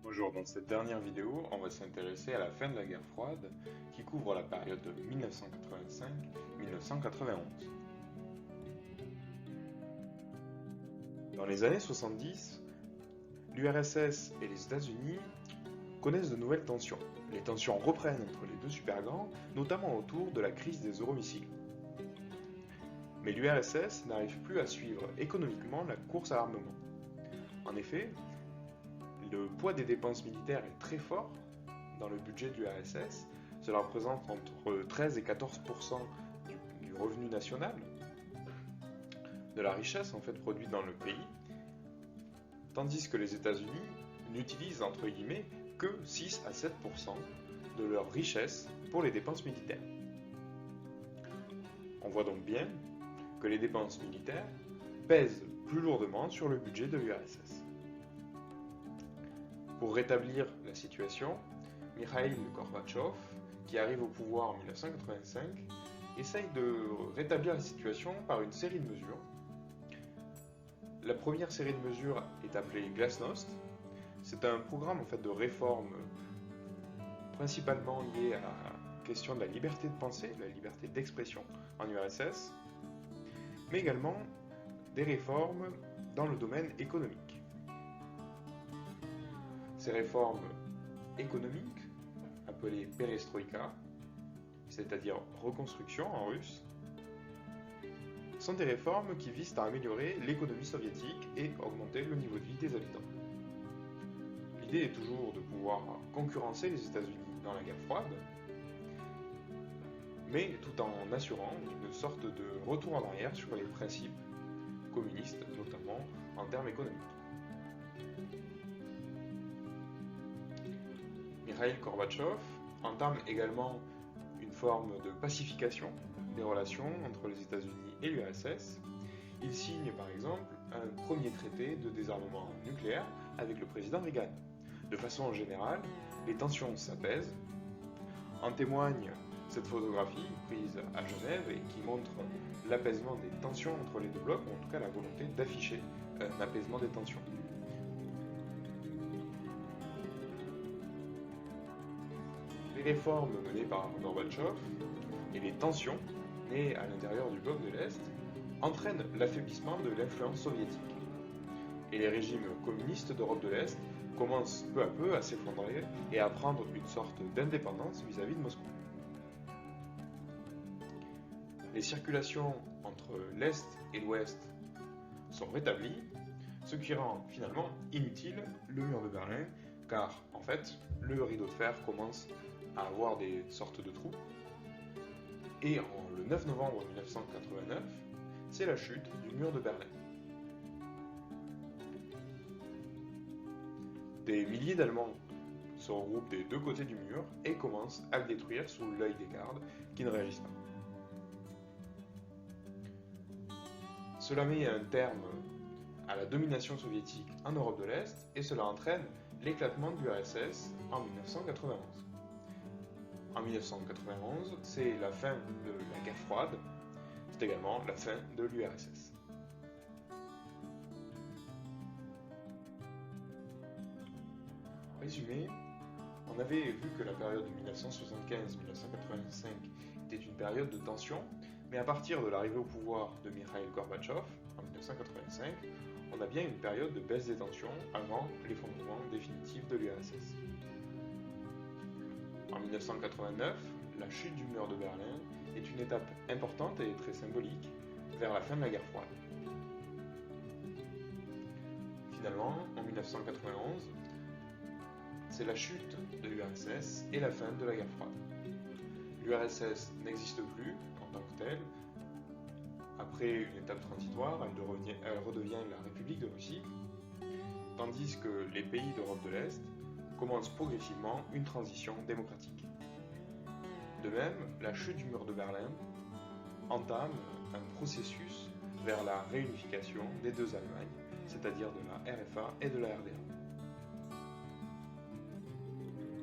Bonjour, dans cette dernière vidéo, on va s'intéresser à la fin de la guerre froide qui couvre la période de 1985-1991. Dans les années 70, l'URSS et les États-Unis connaissent de nouvelles tensions. Les tensions reprennent entre les deux supergrands, notamment autour de la crise des euromissiles. Mais l'URSS n'arrive plus à suivre économiquement la course à l'armement. En effet, le poids des dépenses militaires est très fort dans le budget de l'URSS. Cela représente entre 13 et 14% du revenu national, de la richesse en fait produite dans le pays, tandis que les États-Unis n'utilisent entre guillemets que 6 à 7% de leur richesse pour les dépenses militaires. On voit donc bien que les dépenses militaires pèsent plus lourdement sur le budget de l'URSS. Pour rétablir la situation, Mikhaïl Gorbatchev, qui arrive au pouvoir en 1985, essaye de rétablir la situation par une série de mesures. La première série de mesures est appelée Glasnost. C'est un programme en fait, de réforme principalement lié à la question de la liberté de pensée, de la liberté d'expression en URSS, mais également des réformes dans le domaine économique. Ces réformes économiques, appelées perestroïka, c'est-à-dire reconstruction en russe, sont des réformes qui visent à améliorer l'économie soviétique et augmenter le niveau de vie des habitants. L'idée est toujours de pouvoir concurrencer les États-Unis dans la guerre froide, mais tout en assurant une sorte de retour en arrière sur les principes communistes, notamment en termes économiques. Mikhaïl Gorbatchev entame également une forme de pacification des relations entre les États-Unis et l'URSS. Il signe par exemple un premier traité de désarmement nucléaire avec le président Reagan. De façon générale, les tensions s'apaisent. En témoigne cette photographie prise à Genève et qui montre l'apaisement des tensions entre les deux blocs, ou en tout cas la volonté d'afficher un apaisement des tensions. Les réformes menées par Gorbatchev et les tensions nées à l'intérieur du bloc de l'Est entraînent l'affaiblissement de l'influence soviétique. Et les régimes communistes d'Europe de l'Est commencent peu à peu à s'effondrer et à prendre une sorte d'indépendance vis-à-vis de Moscou. Les circulations entre l'Est et l'Ouest sont rétablies, ce qui rend finalement inutile le mur de Berlin, car en fait, le rideau de fer commence à avoir des sortes de trous. Et le 9 novembre 1989, c'est la chute du mur de Berlin. Des milliers d'Allemands se regroupent des deux côtés du mur et commencent à le détruire sous l'œil des gardes qui ne réagissent pas. Cela met un terme à la domination soviétique en Europe de l'Est et cela entraîne l'éclatement de l'URSS en 1991. En 1991, c'est la fin de la guerre froide, c'est également la fin de l'URSS. En résumé, on avait vu que la période de 1975-1985 était une période de tension, mais à partir de l'arrivée au pouvoir de Mikhaïl Gorbatchev en 1985, on a bien une période de baisse des tensions avant l'effondrement définitif de l'URSS. En 1989, la chute du mur de Berlin est une étape importante et très symbolique vers la fin de la guerre froide. Finalement, en 1991, c'est la chute de l'URSS et la fin de la guerre froide. L'URSS n'existe plus en tant que telle. Après une étape transitoire, elle redevient la République de Russie, tandis que les pays d'Europe de l'Est commencent progressivement une transition démocratique. De même, la chute du mur de Berlin entame un processus vers la réunification des deux Allemagnes, c'est-à-dire de la RFA et de la RDA.